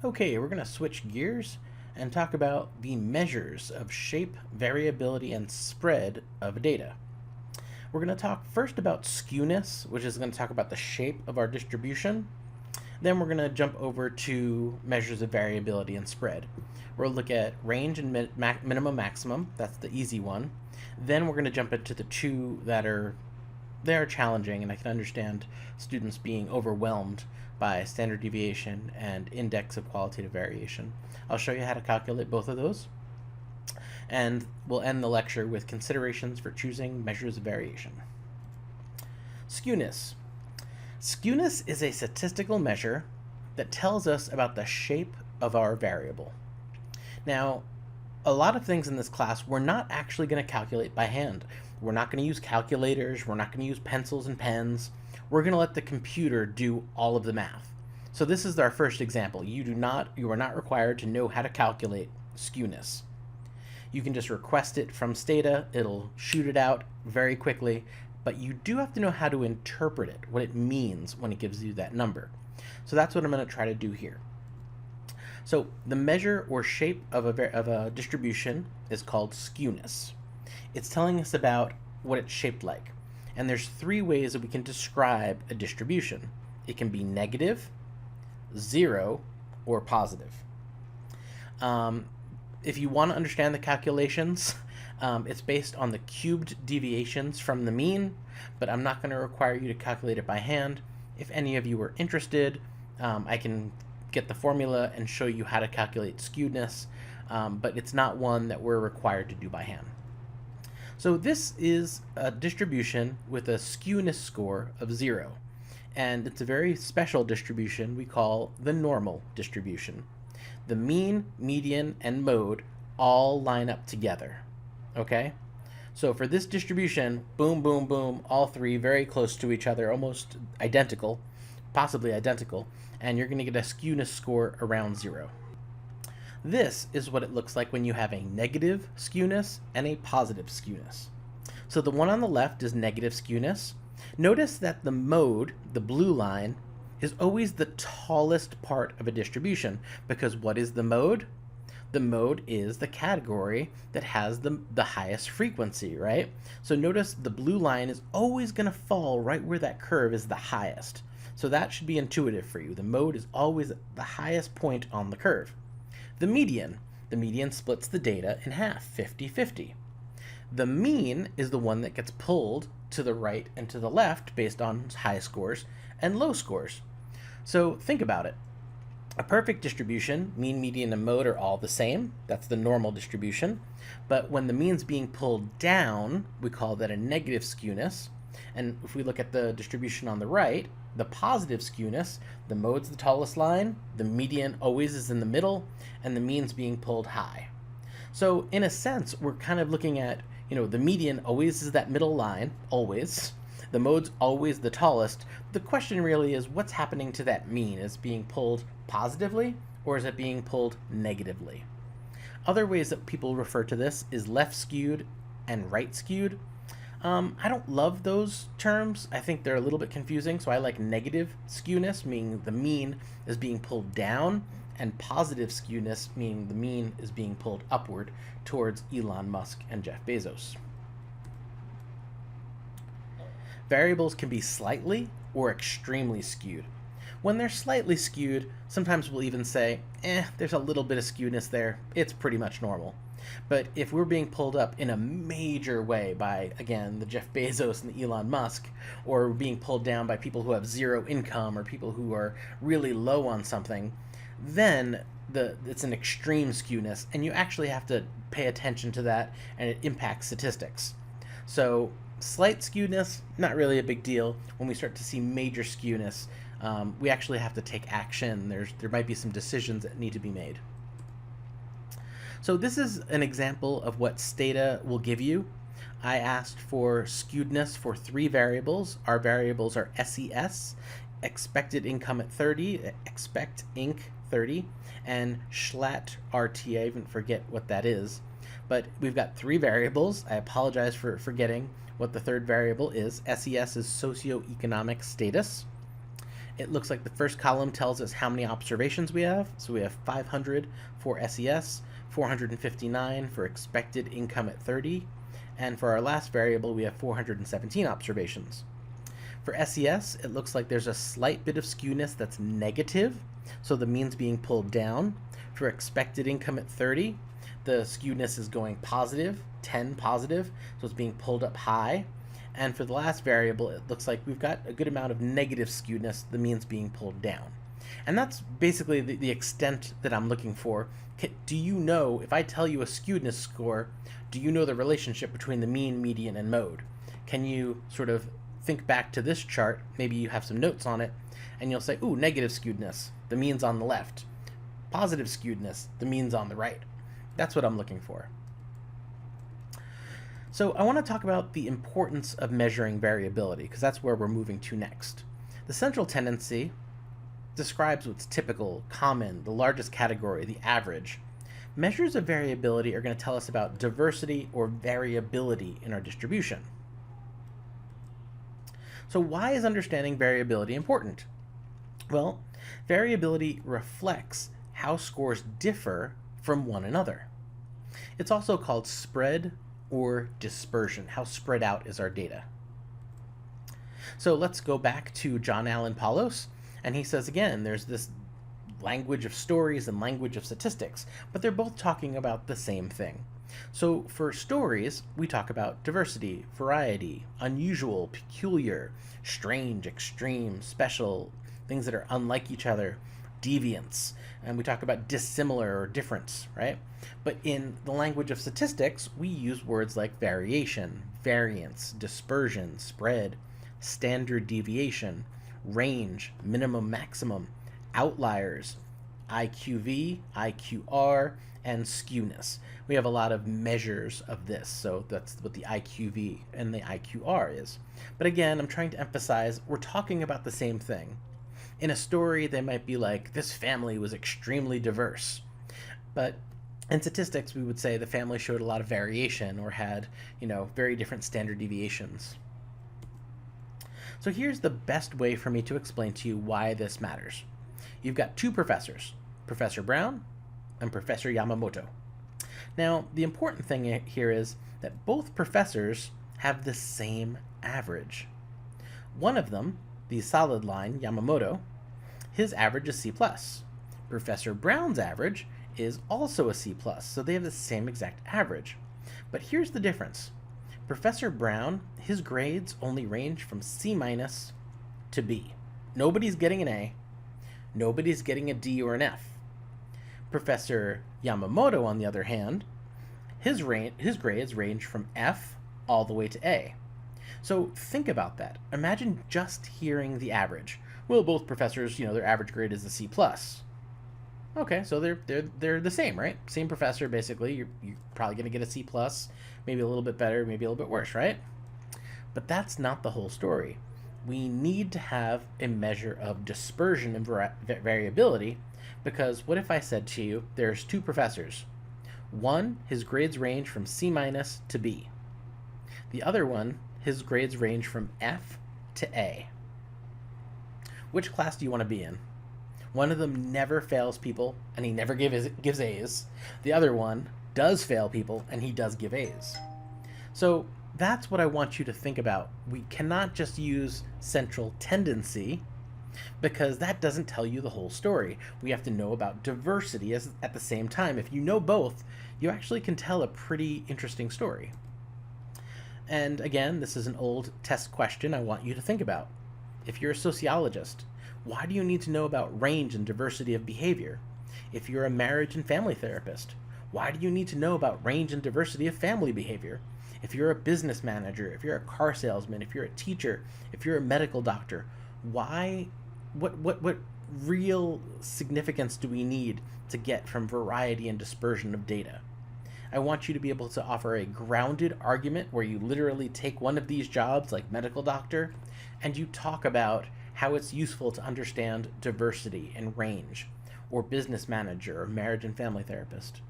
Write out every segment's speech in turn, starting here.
Okay, we're going to switch gears and talk about the measures of shape, variability, and spread of data. We're going to talk first about skewness, which is going to talk about the shape of our distribution. Then we're going to jump over to measures of variability and spread. We'll look at range and minimum maximum. That's the easy one. Then we're going to jump into the two that are challenging, and I can understand students being overwhelmed by standard deviation and index of qualitative variation. I'll show you how to calculate both of those, and we'll end the lecture with considerations for choosing measures of variation. Skewness. Skewness is a statistical measure that tells us about the shape of our variable. Now, a lot of things in this class we're not actually going to calculate by hand. We're not going to use calculators, we're not going to use pencils and pens. We're going to let the computer do all of the math. So this is our first example. You are not required to know how to calculate skewness. You can just request it from Stata, it'll shoot it out very quickly, but you do have to know how to interpret it, what it means when it gives you that number. So that's what I'm going to try to do here. So the measure or shape of a distribution is called skewness. It's telling us about what it's shaped like. And there's three ways that we can describe a distribution. It can be negative, zero, or positive. If you want to understand the calculations, it's based on the cubed deviations from the mean, but I'm not going to require you to calculate it by hand. If any of you are interested, I can get the formula and show you how to calculate skewness, but it's not one that we're required to do by hand. So this is a distribution with a skewness score of 0, and it's a very special distribution we call the normal distribution. The mean, median, and mode all line up together, okay? So for this distribution, boom, boom, boom, all three very close to each other, almost identical, possibly identical, and you're going to get a skewness score around 0. This is what it looks like when you have a negative skewness and a positive skewness. So the one on the left is negative skewness. Notice that the mode, the blue line, is always the tallest part of a distribution, because what is the mode? The mode is the category that has the highest frequency, right? So notice the blue line is always going to fall right where that curve is the highest. So that should be intuitive for you. The mode is always the highest point on the curve. The median splits the data in half, 50-50. The mean is the one that gets pulled to the right and to the left based on high scores and low scores. So think about it. A perfect distribution, mean, median, and mode are all the same. That's the normal distribution. But when the mean's being pulled down, we call that a negative skewness. And if we look at the distribution on the right, the positive skewness, the mode's the tallest line, the median always is in the middle, and the mean's being pulled high. So in a sense, we're kind of looking at, the median always is that middle line, always. The mode's always the tallest. The question really is, what's happening to that mean? Is it being pulled positively, or is it being pulled negatively? Other ways that people refer to this is left skewed and right skewed. I don't love those terms. I think they're a little bit confusing, so I like negative skewness, meaning the mean is being pulled down, and positive skewness, meaning the mean is being pulled upward towards Elon Musk and Jeff Bezos. Variables can be slightly or extremely skewed. When they're slightly skewed, sometimes we'll even say, there's a little bit of skewness there. It's pretty much normal. But if we're being pulled up in a major way by, again, the Jeff Bezos and the Elon Musk, or being pulled down by people who have zero income or people who are really low on something, then it's an extreme skewness, and you actually have to pay attention to that, and it impacts statistics. So slight skewness, not really a big deal. When we start to see major skewness, we actually have to take action. There might be some decisions that need to be made. So this is an example of what Stata will give you. I asked for skewedness for 3 variables. Our variables are SES, expected income at 30, expect inc 30, and Schlatt RT. I even forget what that is. But we've got 3 variables. I apologize for forgetting what the third variable is. SES is socioeconomic status. It looks like the first column tells us how many observations we have. So we have 500 for SES, 459 for expected income at 30, and for our last variable, we have 417 observations. For SES, it looks like there's a slight bit of skewness that's negative, so the mean's being pulled down. For expected income at 30, the skewness is going positive, 10 positive, so it's being pulled up high. And for the last variable, it looks like we've got a good amount of negative skewness, the mean's being pulled down. And that's basically the extent that I'm looking for. Do you know, if I tell you a skewness score, do you know the relationship between the mean, median, and mode? Can you sort of think back to this chart, maybe you have some notes on it, and you'll say, ooh, negative skewedness, the mean's on the left. Positive skewedness, the mean's on the right. That's what I'm looking for. So I want to talk about the importance of measuring variability, because that's where we're moving to next. The central tendency describes what's typical, common, the largest category, the average. Measures of variability are going to tell us about diversity or variability in our distribution. So why is understanding variability important? Well, variability reflects how scores differ from one another. It's also called spread or dispersion. How spread out is our data? So let's go back to John Allen Paulos, and he says again, there's this language of stories and language of statistics, but they're both talking about the same thing. So for stories, we talk about diversity, variety, unusual, peculiar, strange, extreme, special, things that are unlike each other, deviance, and we talk about dissimilar or difference, right? But in the language of statistics, we use words like variation, variance, dispersion, spread, standard deviation, range, minimum, maximum, outliers, IQV, IQR, and skewness. We have a lot of measures of this, so that's what the IQV and the IQR is. But again, I'm trying to emphasize we're talking about the same thing. In a story, they might be like, this family was extremely diverse. But in statistics, we would say the family showed a lot of variation or had, very different standard deviations. So here's the best way for me to explain to you why this matters. You've got two professors, Professor Brown and Professor Yamamoto. Now, the important thing here is that both professors have the same average. One of them, the solid line, Yamamoto, his average is C+. Professor Brown's average is also a C+, so they have the same exact average. But here's the difference. Professor Brown, his grades only range from C- to B. Nobody's getting an A. Nobody's getting a D or an F. Professor Yamamoto, on the other hand, his grades range from F all the way to A. So think about that. Imagine just hearing the average. Well, both professors, their average grade is a C+. Okay, so they're the same, right? Same professor, basically. You're probably going to get a C+, maybe a little bit better, maybe a little bit worse, right? But that's not the whole story. We need to have a measure of dispersion and variability, because what if I said to you, there's two professors. One, his grades range from C- to B. The other one, his grades range from F to A. Which class do you want to be in? One of them never fails people, and he never gives A's. The other one does fail people, and he does give A's. So that's what I want you to think about. We cannot just use central tendency, because that doesn't tell you the whole story. We have to know about diversity at the same time. If you know both, you actually can tell a pretty interesting story. And again, this is an old test question I want you to think about. If you're a sociologist, why do you need to know about range and diversity of behavior? If you're a marriage and family therapist, why do you need to know about range and diversity of family behavior? If you're a business manager, if you're a car salesman, if you're a teacher, if you're a medical doctor, what real significance do we need to get from variety and dispersion of data? I want you to be able to offer a grounded argument where you literally take one of these jobs, like medical doctor, and you talk about how it's useful to understand diversity and range, or business manager, or marriage and family therapist.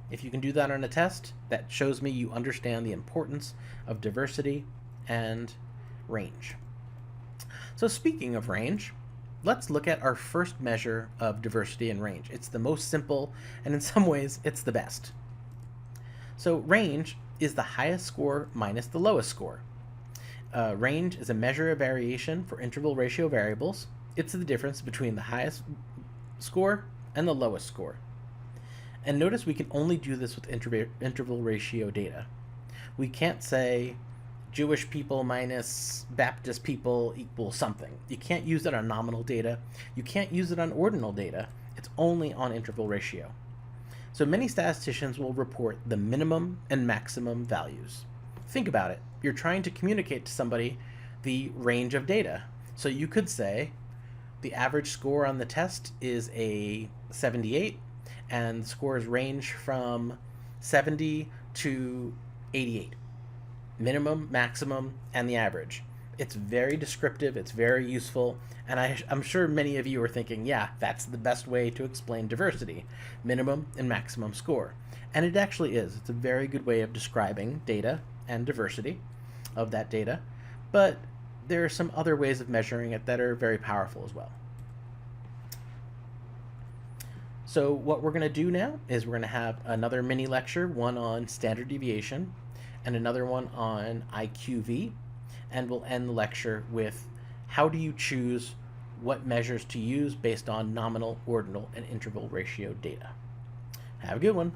If you can do that on a test, that shows me you understand the importance of diversity and range. So speaking of range, let's look at our first measure of diversity and range. It's the most simple, and in some ways, it's the best. So range is the highest score minus the lowest score. Range is a measure of variation for interval ratio variables. It's the difference between the highest score and the lowest score. And notice we can only do this with interval ratio data. We can't say Jewish people minus Baptist people equals something. You can't use it on nominal data. You can't use it on ordinal data. It's only on interval ratio. So many statisticians will report the minimum and maximum values. Think about it. You're trying to communicate to somebody the range of data. So you could say the average score on the test is a 78, and scores range from 70 to 88. Minimum, maximum, and the average. It's very descriptive, it's very useful, and I'm sure many of you are thinking, yeah, that's the best way to explain diversity, minimum and maximum score. And it actually is. It's a very good way of describing data and diversity of that data, but there are some other ways of measuring it that are very powerful as well. So what we're going to do now is we're going to have another mini lecture, one on standard deviation and another one on IQV, and we'll end the lecture with how do you choose what measures to use based on nominal, ordinal, and interval ratio data. Have a good one.